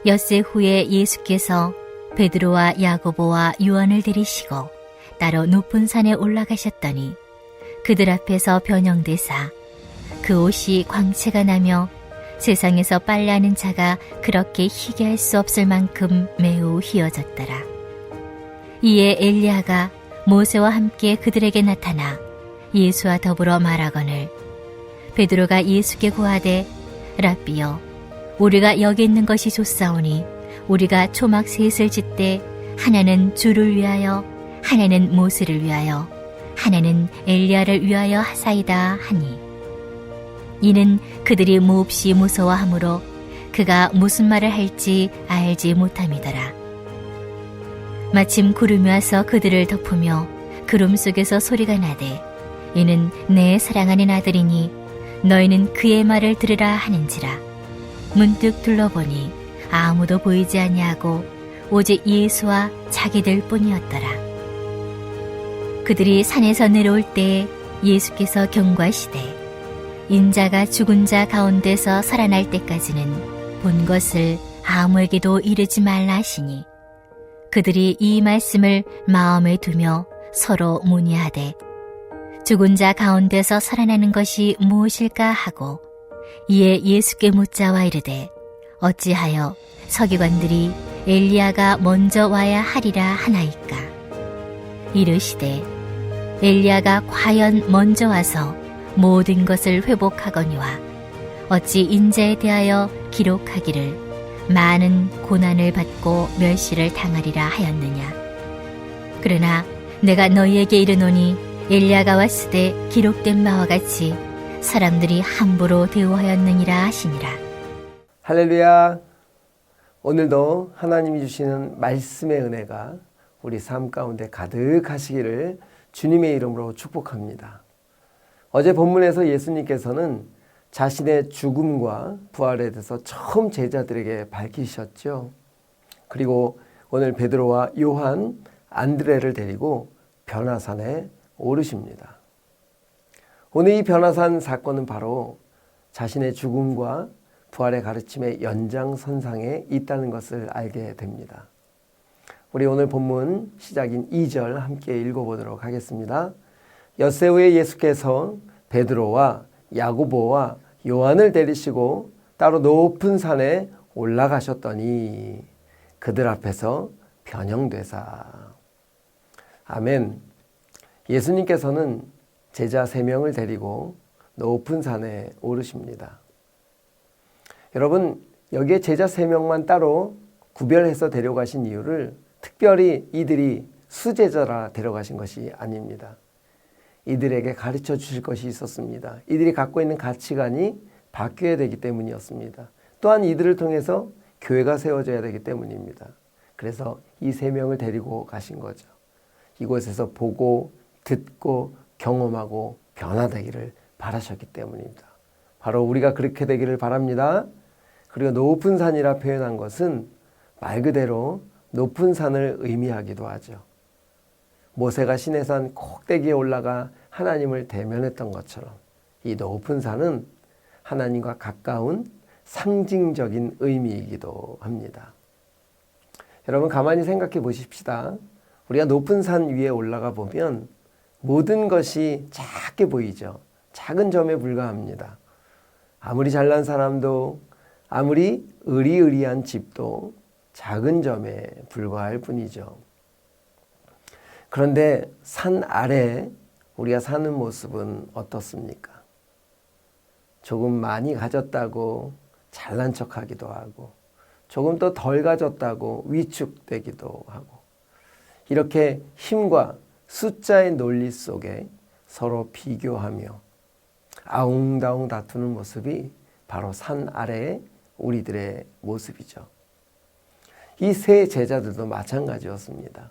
엿새 후에 예수께서 베드로와 야고보와 요한을 데리시고 따로 높은 산에 올라가셨더니 그들 앞에서 변형되사 그 옷이 광채가 나며 세상에서 빨래하는 자가 그렇게 희게 할 수 없을 만큼 매우 희어졌더라. 이에 엘리야가 모세와 함께 그들에게 나타나 예수와 더불어 말하거늘 베드로가 예수께 고하되 랍비여 우리가 여기 있는 것이 좋사오니 우리가 초막 셋을 짓되 하나는 주를 위하여 하나는 모세를 위하여 하나는 엘리야를 위하여 하사이다 하니 이는 그들이 몹시 무서워하므로 그가 무슨 말을 할지 알지 못함이더라. 마침 구름이 와서 그들을 덮으며 구름 속에서 소리가 나되 이는 내 사랑하는 아들이니 너희는 그의 말을 들으라 하는지라. 문득 둘러보니 아무도 보이지 아니하고 오직 예수와 자기들 뿐이었더라. 그들이 산에서 내려올 때에 예수께서 경고하시되 인자가 죽은 자 가운데서 살아날 때까지는 본 것을 아무에게도 이르지 말라 하시니 그들이 이 말씀을 마음에 두며 서로 문의하되 죽은 자 가운데서 살아나는 것이 무엇일까 하고 이에 예수께 묻자와 이르되 어찌하여 서기관들이 엘리야가 먼저 와야 하리라 하나이까. 이르시되 엘리야가 과연 먼저 와서 모든 것을 회복하거니와 어찌 인자에 대하여 기록하기를 많은 고난을 받고 멸시를 당하리라 하였느냐. 그러나 내가 너희에게 이르노니 엘리야가 왔으되 기록된 바와 같이 사람들이 함부로 대우하였느니라 하시니라. 할렐루야. 오늘도 하나님이 주시는 말씀의 은혜가 우리 삶 가운데 가득하시기를 주님의 이름으로 축복합니다. 어제 본문에서 예수님께서는 자신의 죽음과 부활에 대해서 처음 제자들에게 밝히셨죠. 그리고 오늘 베드로와 요한, 안드레를 데리고 변화산에 오르십니다. 오늘 이 변화산 사건은 바로 자신의 죽음과 부활의 가르침의 연장선상에 있다는 것을 알게 됩니다. 우리 오늘 본문 시작인 2절 함께 읽어보도록 하겠습니다. 엿새 후에 예수께서 베드로와 야고보와 요한을 데리시고 따로 높은 산에 올라가셨더니 그들 앞에서 변형되사. 아멘. 예수님께서는 제자 3명을 데리고 높은 산에 오르십니다. 여러분, 여기에 제자 3명만 따로 구별해서 데려가신 이유를 특별히 이들이 수제자라 데려가신 것이 아닙니다. 이들에게 가르쳐 주실 것이 있었습니다. 이들이 갖고 있는 가치관이 바뀌어야 되기 때문이었습니다. 또한 이들을 통해서 교회가 세워져야 되기 때문입니다. 그래서 이 3명을 데리고 가신 거죠. 이곳에서 보고 듣고 경험하고 변화되기를 바라셨기 때문입니다. 바로 우리가 그렇게 되기를 바랍니다. 그리고 높은 산이라 표현한 것은 말 그대로 높은 산을 의미하기도 하죠. 모세가 시내산 꼭대기에 올라가 하나님을 대면했던 것처럼 이 높은 산은 하나님과 가까운 상징적인 의미이기도 합니다. 여러분 가만히 생각해 보십시다. 우리가 높은 산 위에 올라가 보면 모든 것이 작게 보이죠. 작은 점에 불과합니다. 아무리 잘난 사람도 아무리 의리의리한 집도 작은 점에 불과할 뿐이죠. 그런데 산 아래 우리가 사는 모습은 어떻습니까? 조금 많이 가졌다고 잘난 척하기도 하고 조금 더 덜 가졌다고 위축되기도 하고 이렇게 힘과 숫자의 논리 속에 서로 비교하며 아웅다웅 다투는 모습이 바로 산 아래의 우리들의 모습이죠. 이 세 제자들도 마찬가지였습니다.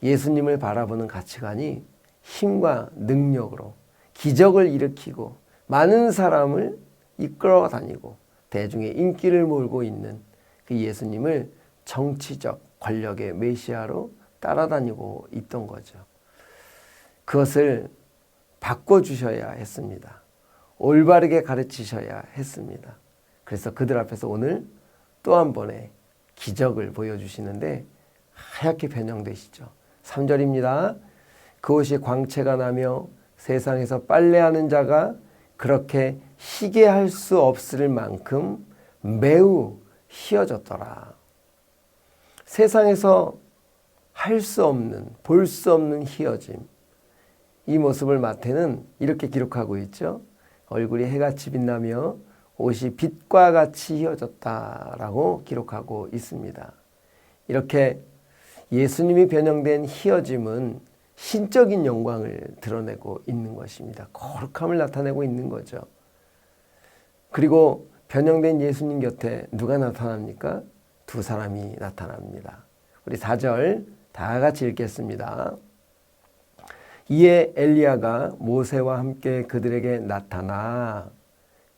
예수님을 바라보는 가치관이 힘과 능력으로 기적을 일으키고 많은 사람을 이끌어 다니고 대중의 인기를 몰고 있는 그 예수님을 정치적 권력의 메시아로 따라다니고 있던 거죠. 그것을 바꿔주셔야 했습니다. 올바르게 가르치셔야 했습니다. 그래서 그들 앞에서 오늘 또 한 번의 기적을 보여주시는데 하얗게 변형되시죠. 3절입니다. 그 옷이 광채가 나며 세상에서 빨래하는 자가 그렇게 희게 할 수 없을 만큼 매우 희어졌더라. 세상에서 할 수 없는, 볼 수 없는 희어짐. 이 모습을 마태는 이렇게 기록하고 있죠. 얼굴이 해같이 빛나며 옷이 빛과 같이 희어졌다라고 기록하고 있습니다. 이렇게 예수님이 변형된 희어짐은 신적인 영광을 드러내고 있는 것입니다. 거룩함을 나타내고 있는 거죠. 그리고 변형된 예수님 곁에 누가 나타납니까? 두 사람이 나타납니다. 우리 4절 다 같이 읽겠습니다. 이에 엘리야가 모세와 함께 그들에게 나타나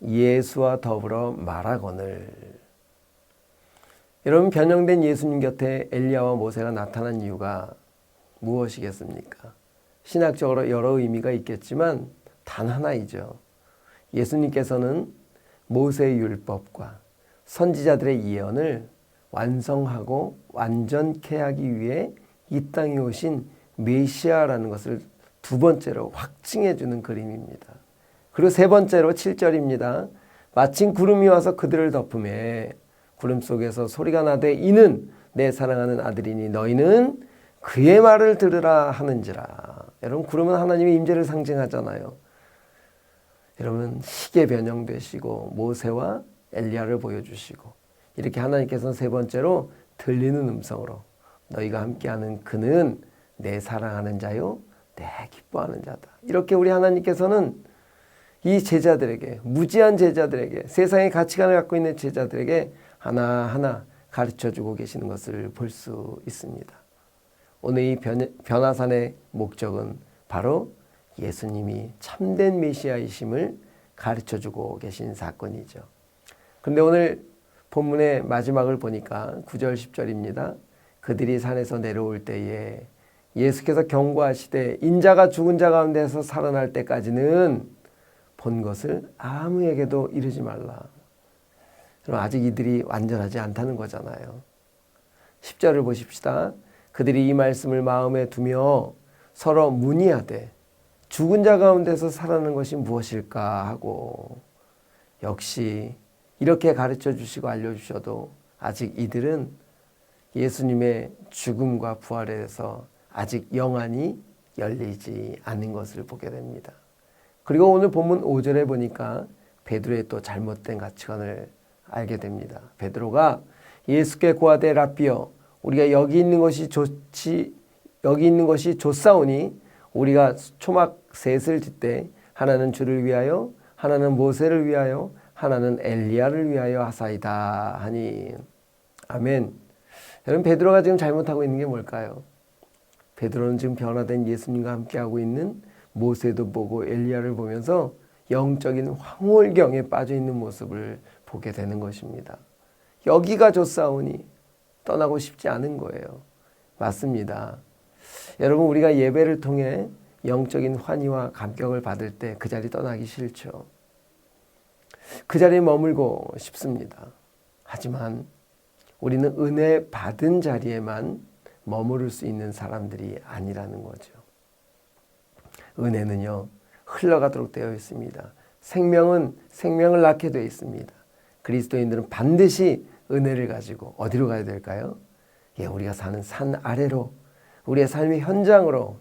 예수와 더불어 말하거늘. 여러분, 변형된 예수님 곁에 엘리야와 모세가 나타난 이유가 무엇이겠습니까? 신학적으로 여러 의미가 있겠지만 단 하나이죠. 예수님께서는 모세의 율법과 선지자들의 예언을 완성하고 완전케 하기 위해 이 땅에 오신 메시아라는 것을 두 번째로 확증해 주는 그림입니다. 그리고 세 번째로 7절입니다. 마침 구름이 와서 그들을 덮음에 구름 속에서 소리가 나되 이는 내 사랑하는 아들이니 너희는 그의 말을 들으라 하는지라. 여러분, 구름은 하나님의 임재를 상징하잖아요. 여러분, 희게 변형되시고 모세와 엘리야를 보여주시고 이렇게 하나님께서는 세 번째로 들리는 음성으로 너희가 함께하는 그는 내 사랑하는 자요 내 기뻐하는 자다. 이렇게 우리 하나님께서는 이 제자들에게, 무지한 제자들에게, 세상의 가치관을 갖고 있는 제자들에게 하나하나 가르쳐주고 계시는 것을 볼 수 있습니다. 오늘 이 변화산의 목적은 바로 예수님이 참된 메시아이심을 가르쳐주고 계신 사건이죠. 그런데 오늘 본문의 마지막을 보니까 9절 10절입니다. 그들이 산에서 내려올 때에 예수께서 경고하시되 인자가 죽은 자 가운데서 살아날 때까지는 본 것을 아무에게도 이르지 말라. 그럼 아직 이들이 완전하지 않다는 거잖아요. 10절을 보십시다. 그들이 이 말씀을 마음에 두며 서로 문의하되 죽은 자 가운데서 살아나는 것이 무엇일까 하고, 역시 이렇게 가르쳐 주시고 알려주셔도 아직 이들은 예수님의 죽음과 부활에 대해서 아직 영안이 열리지 않는 것을 보게 됩니다. 그리고 오늘 본문 5절에 보니까 베드로의 또 잘못된 가치관을 알게 됩니다. 베드로가 예수께 고하되 라삐여 우리가 여기 있는 것이 좋사오니 우리가 초막 셋을 짓되 하나는 주를 위하여 하나는 모세를 위하여 하나는 엘리야를 위하여 하사이다 하니. 아멘. 여러분, 베드로가 지금 잘못하고 있는 게 뭘까요? 베드로는 지금 변화된 예수님과 함께하고 있는 모세도 보고 엘리야를 보면서 영적인 황홀경에 빠져 있는 모습을 보게 되는 것입니다. 여기가 좋사오니 떠나고 싶지 않은 거예요. 맞습니다. 여러분, 우리가 예배를 통해 영적인 환희와 감격을 받을 때 그 자리 떠나기 싫죠. 그 자리에 머물고 싶습니다. 하지만 우리는 은혜 받은 자리에만 머무를 수 있는 사람들이 아니라는 거죠. 은혜는요, 흘러가도록 되어 있습니다. 생명은 생명을 낳게 되어 있습니다. 그리스도인들은 반드시 은혜를 가지고 어디로 가야 될까요? 우리가 사는 산 아래로, 우리의 삶의 현장으로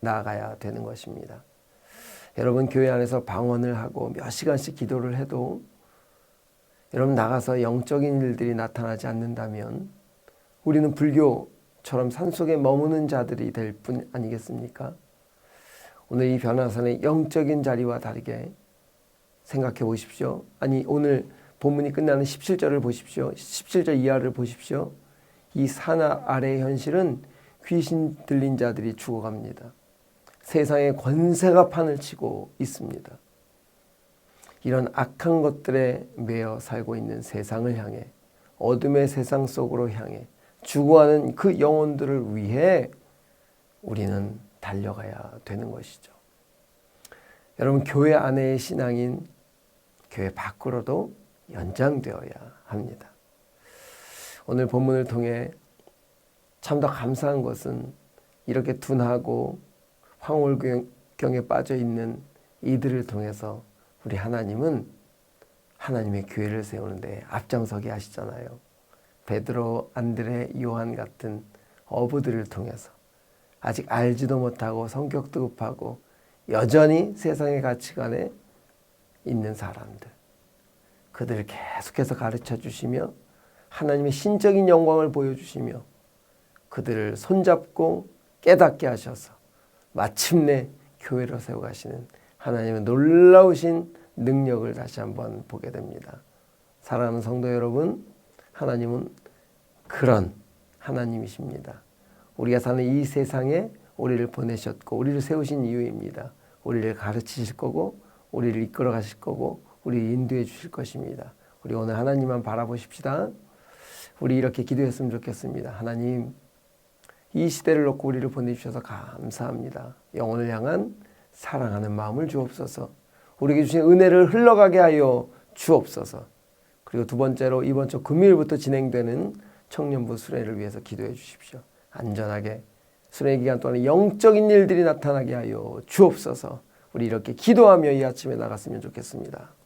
나아가야 되는 것입니다. 여러분, 교회 안에서 방언을 하고 몇 시간씩 기도를 해도 여러분 나가서 영적인 일들이 나타나지 않는다면 우리는 불교처럼 산속에 머무는 자들이 될 뿐 아니겠습니까? 오늘 이 변화산의 영적인 자리와 다르게 생각해 보십시오. 아니, 오늘 본문이 끝나는 17절을 보십시오. 17절 이하를 보십시오. 이 산 아래의 현실은 귀신 들린 자들이 죽어갑니다. 세상의 권세가 판을 치고 있습니다. 이런 악한 것들에 매여 살고 있는 세상을 향해, 어둠의 세상 속으로 향해 죽어가는 그 영혼들을 위해 우리는 달려가야 되는 것이죠. 여러분, 교회 안에의 신앙인 교회 밖으로도 연장되어야 합니다. 오늘 본문을 통해 참 더 감사한 것은 이렇게 둔하고 황홀경에 빠져 있는 이들을 통해서 우리 하나님은 하나님의 교회를 세우는데 앞장서게 하시잖아요. 베드로, 안드레, 요한 같은 어부들을 통해서 아직 알지도 못하고 성격도 급하고 여전히 세상의 가치관에 있는 사람들, 그들을 계속해서 가르쳐 주시며 하나님의 신적인 영광을 보여주시며 그들을 손잡고 깨닫게 하셔서 마침내 교회로 세워가시는 하나님의 놀라우신 능력을 다시 한번 보게 됩니다. 사랑하는 성도 여러분, 하나님은 그런 하나님이십니다. 우리가 사는 이 세상에 우리를 보내셨고 우리를 세우신 이유입니다. 우리를 가르치실 거고 우리를 이끌어 가실 거고 우리를 인도해 주실 것입니다. 우리 오늘 하나님만 바라보십시다. 우리 이렇게 기도했으면 좋겠습니다. 하나님, 이 시대를 놓고 우리를 보내주셔서 감사합니다. 영혼을 향한 사랑하는 마음을 주옵소서. 우리에게 주신 은혜를 흘러가게 하여 주옵소서. 그리고 두 번째로 이번 주 금요일부터 진행되는 청년부 수련회를 위해서 기도해 주십시오. 안전하게 수련회 기간 동안에 영적인 일들이 나타나게 하여 주옵소서. 우리 이렇게 기도하며 이 아침에 나갔으면 좋겠습니다.